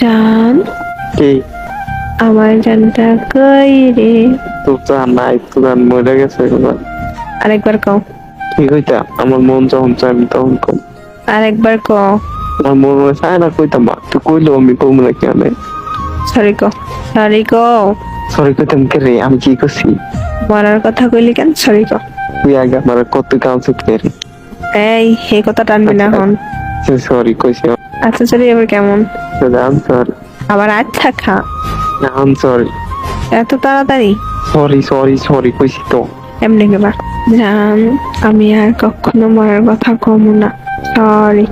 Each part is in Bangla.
জান, কি আমার জানটা কই রে? তোর জান নাই, তোর জান মরে গেছে এবার। আরেকবার কও, কি কইতা? আমার মন যখন চাই আমি তখন কম। আরেকবার কও। আমার মন চায় না কইতাম, তুই কইলো আমি কম না কেন? সরি কও, সরি কও। সরি কইতাম কে রে? আমি কি করছি? মরার কথা কইলি কেন? সরি কও। তুই আগে আমার কত কাউন্সিল করে। এই কথা টানবি না হন। সরি কইছি। আচ্ছা সরি, এবার কেমন? জান সরি। আবার আচ্ছা খা। জান সরি। এত তাড়াতাড়ি? সরি সরি সরি কইছি তো। এমনি কেবা? জান, আমি আর কখনো মরার কথা কমু না। সরি।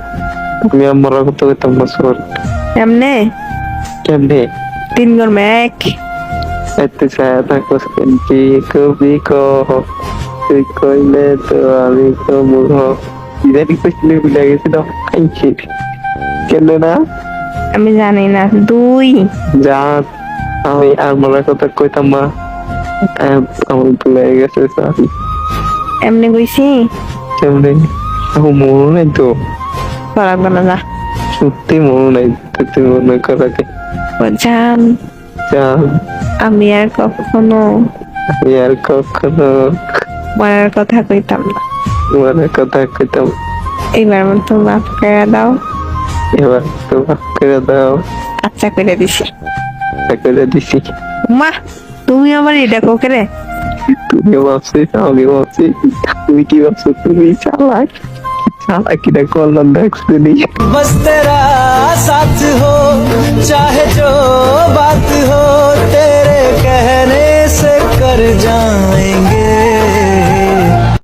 আমি আমার কত কইতাম না সরি। এমনে কেমনে? 3 গরমে 1। এত ছায়া থাকো কি কবি কহ, তুই কইলে তো আমি তো মুখ ইদানি কইছিলে ভুলে গেছি তো। খাইছি কেন না? আমি জানি না। 2। জান, আমি আর মরার কথা কইতাম না। আমার ভুলে গেছে সরি। এমনি কইছি? কেমনে? আমার মনে নাই তো। লাগবে না, যা। সত্যি মনে নাই, তুই মনে করাকে। ও জান, জান, আমি আর কখনো আমি আর কখনো মরার কথা কইতাম না। মরার কথা কইতাম। এইবার মতো মাফ করে দাও। এবার তো মাফ করে দাও। আচ্ছা করে দিছি। করে দিছি। মা, তুমি আমার এটা কোকে রে? তুমি ভাবছিস, আমি ভাবছি। তুমি কি ভাবছো? তুমি চালাক। চালাকিটা করলাম দেখছি নি। बस तेरा साथ हो चाहे जो बात हो तेरे कहने से कर जाएंगे।